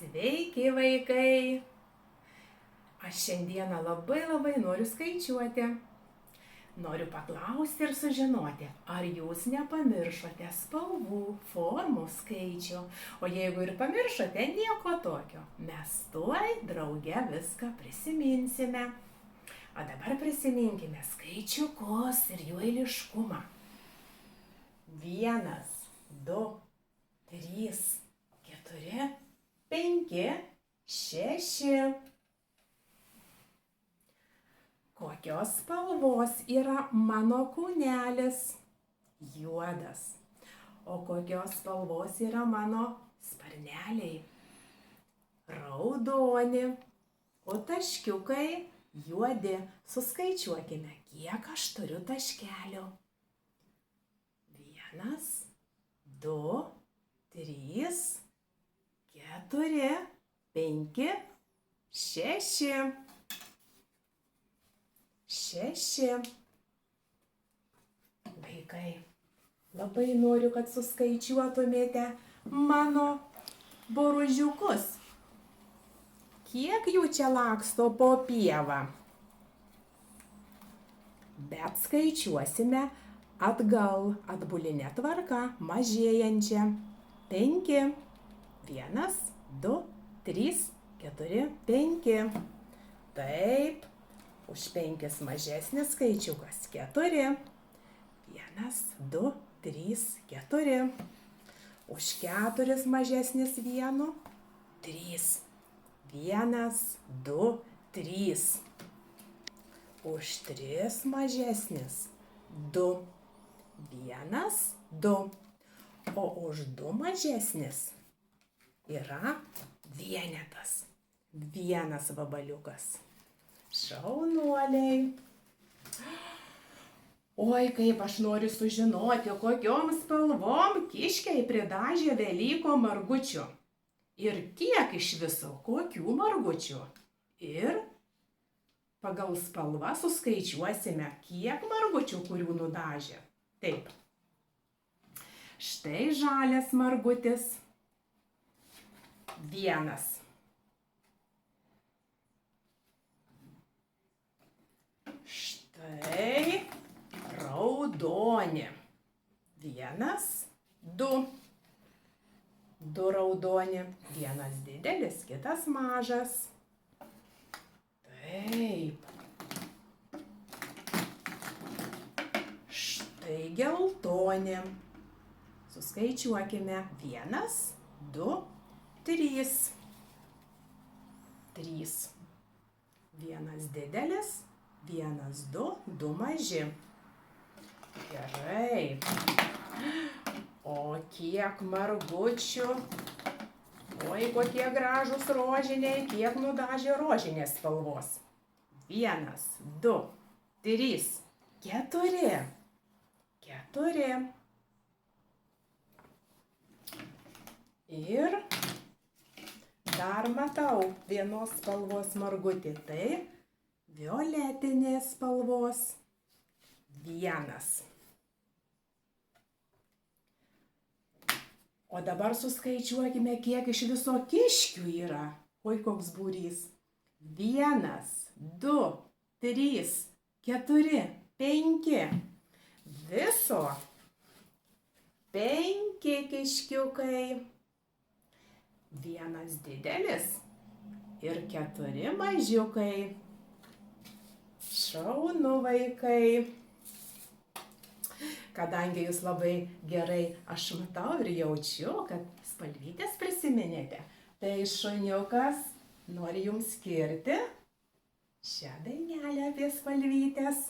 Sveiki vaikai! Aš šiandieną labai noriu skaičiuoti. Noriu paklausti ir sužinoti, ar jūs nepamiršote spalvų, formų, skaičių. O jeigu ir pamiršote, nieko tokio. Mes tuoj drauge viską prisiminsime. O dabar prisiminkime skaičiukus ir jų eiliškumą. 1, 2, 3, 4, 5, 6. Kokios spalvos yra mano kūnelis? Juodas. O kokios spalvos yra mano sparneliai? Raudoni. O taškiukai juodi. Suskaičiuokime, kiek aš turiu taškelių. 1, 2, 3, 4, 5, 6. 6. Vaikai, labai noriu, kad suskaičiuotumėte mano boružiukus. Kiek jų čia laksto po pievą? Bet skaičiuosime atgal, atbuline tvarka, mažėjančia. 5. 1, 2, 3, 4, 5. Taip. Už 5 mažesnis skaičiukas 4. 1, 2, 3, 4. Už 4 mažesnis 1. 3. 1, 2, 3. Už 3 mažesnis 2. 1, 2. O už 2 mažesnis yra vienetas. 1 vabaliukas. Šaunuoliai. Oi, kaip aš noriu sužinoti, kokiom spalvom kiškiai pridažė Velyko margučių. Ir kiek iš viso, kokių margučių. Ir pagal spalvą suskaičiuosime, kiek margučių, kurių nudažė. Taip. Štai žalias margutis. 1. Štai raudoni. 1, 2. 2 raudoni. Vienas didelis, kitas mažas. Taip. Štai geltoni. Suskaičiuokime. 1, 2, 3. 3. Vienas didelis. 1, 2, 2 maži. Gerai. O kiek margučių. Oi, kokie gražūs rožiniai. Kiek nudažė rožinės spalvos. 1, 2, 3, 4. 4. Ir dar matau vienos spalvos margutį. Tai violetinės spalvos. 1. O dabar suskaičiuokime, kiek iš viso kiškių yra. Oi, koks būrys. 1, 2, 3, 4, 5. Viso 5 kiškiukai. 1 didelis ir 4 mažiukai. Šaunu, vaikai. Kadangi jūs labai gerai aš matau ir jaučiu, kad spalvytės prisiminėte, tai šuniukas nori jums skirti šią dainelę apie spalvytės.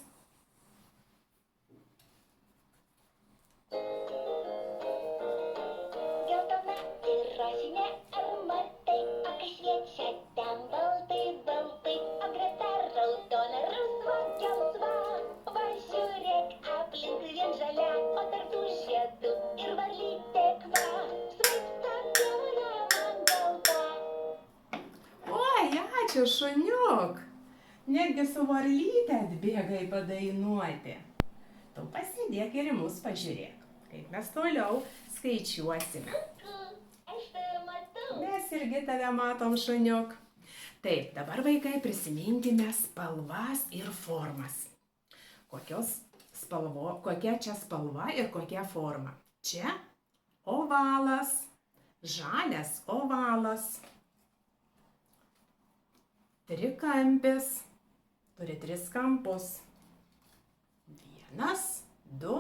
Geltona ir rožinė, ar matai, o kai šviečia ten baltai, baltai, o greta raudona, rusva, gelsva. Va žiūrėk, aplink vien žalia, o tarp tų žiedų ir varlytė kva. Svaigsta gelona man galva. Oi, ačiū, šuniuk. Netgi su varlyte atbėgai padainuoti. Tu pasidėk ir į mus pažiūrėk, kaip mes toliau skaičiuosime. Aš matau. Mes irgi tave matom, šuniuk. Taip, dabar vaikai prisiminkime spalvas ir formas. Kokia čia spalva ir kokia forma? Čia ovalas, žalias ovalas, trikampis, turi 3 kampus. 1, 2,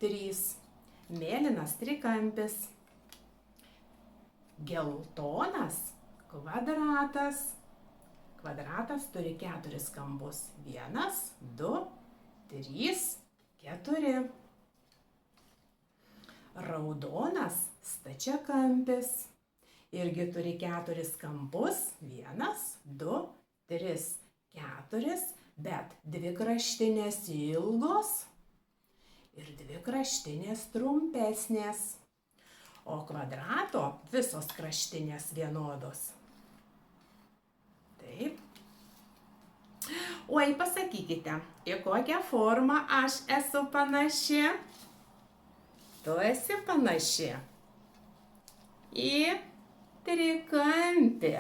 3. Mėlynas trikampis. Geltonas kvadratas. Kvadratas turi 4 kampus. 1, 2, 3, 4. Raudonas stačiakampis. Irgi turi 4 kampus. 1, 2, 3, 4. Bet 2 kraštinės ilgos ir 2 kraštinės trumpesnės. O kvadrato visos kraštinės vienodos. Taip. Oi, pasakykite, į kokią formą aš esu panaši? Tu esi panaši į trikampį.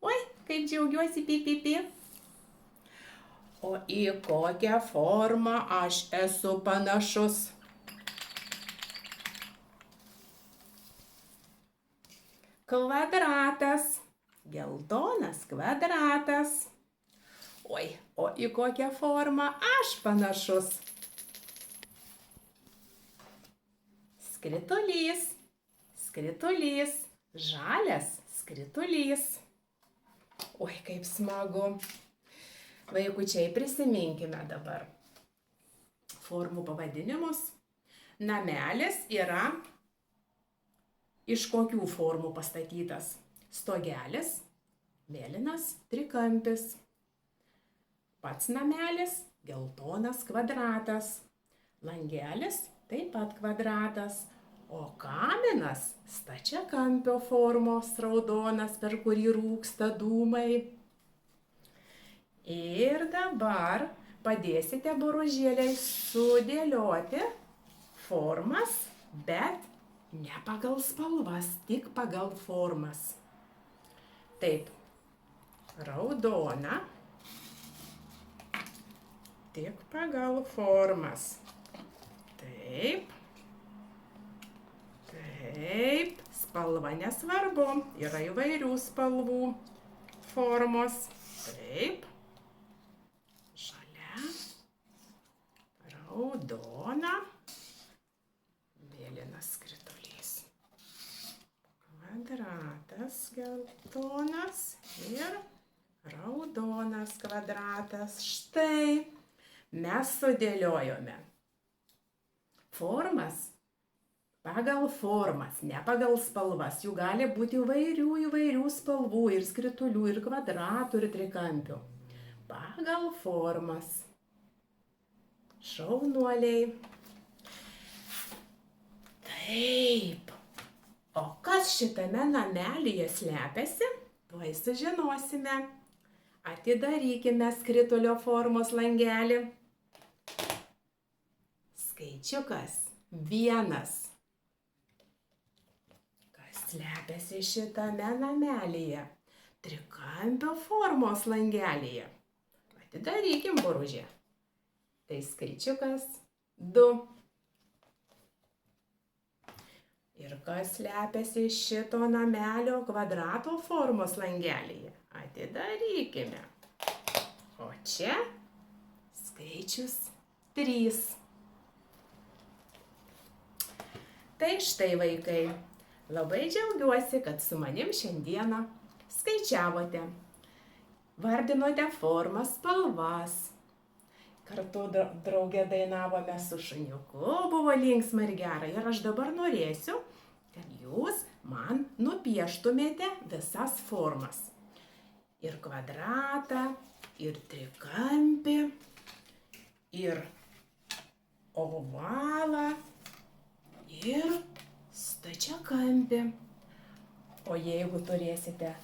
Oi, kaip džiaugiuosi, pipipi. O į kokią formą aš esu panašus? Kvadratas. Geltonas kvadratas. Oi, o į kokią formą aš panašus? Skritulys. Skritulys. Žalias skritulys. Oi, kaip smagu. Vaikučiai, prisiminkime dabar formų pavadinimus. Namelis yra iš kokių formų pastatytas? Stogelis, mėlynas trikampis. Pats namelis, geltonas kvadratas. Langelis, taip pat kvadratas. O kaminas stačiakampio formos, raudonas, per kurį rūksta dūmai. Ir dabar padėsite boružėliai sudėlioti formas, bet ne pagal spalvas, tik pagal formas. Taip, raudona, tik pagal formas. Taip, taip, spalva nesvarbu, yra įvairių spalvų formos. Taip. Raudona, mėlynas skritulys, kvadratas geltonas ir raudonas kvadratas. Štai mes sudėliojome formas pagal formas, ne pagal spalvas. Jų gali būti įvairių spalvų ir skritulių, ir kvadratų, ir trikampių. Pagal formas. Šaunuoliai. Taip. O kas šitame namelyje slepiasi? Tuoj sužinosime. Atidarykime skritulio formos langelį. Skaičiukas 1. Kas slepiasi šitame namelyje? Trikampio formos langelyje. Atidarykim, boružė. Tai skaičiukas 2. Ir kas slepiasi šito namelio kvadrato formos langelyje? Atidarykime. O čia skaičius 3. Tai štai, vaikai, labai džiaugiuosi, kad su manim šiandieną skaičiavote. Vardinote formas, spalvas. Kartu drauge dainavome su šuniuku, buvo linksma ir gera. Ir aš dabar norėsiu, kad jūs man nupieštumėte visas formas. Ir kvadratą, ir trikampį, ir ovalą, ir stačiakampį. O jeigu turėsite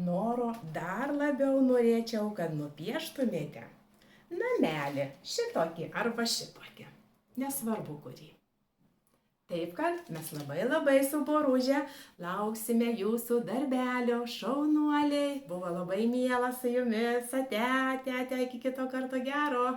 noro, dar labiau norėčiau, kad nupieštumėte namelį šitokį arba šitokį, nesvarbu kurį. Taip kad mes labai su Boruže lauksime jūsų darbelio, šaunuoliai. Buvo labai miela su jumis. Ate, iki kito karto gero.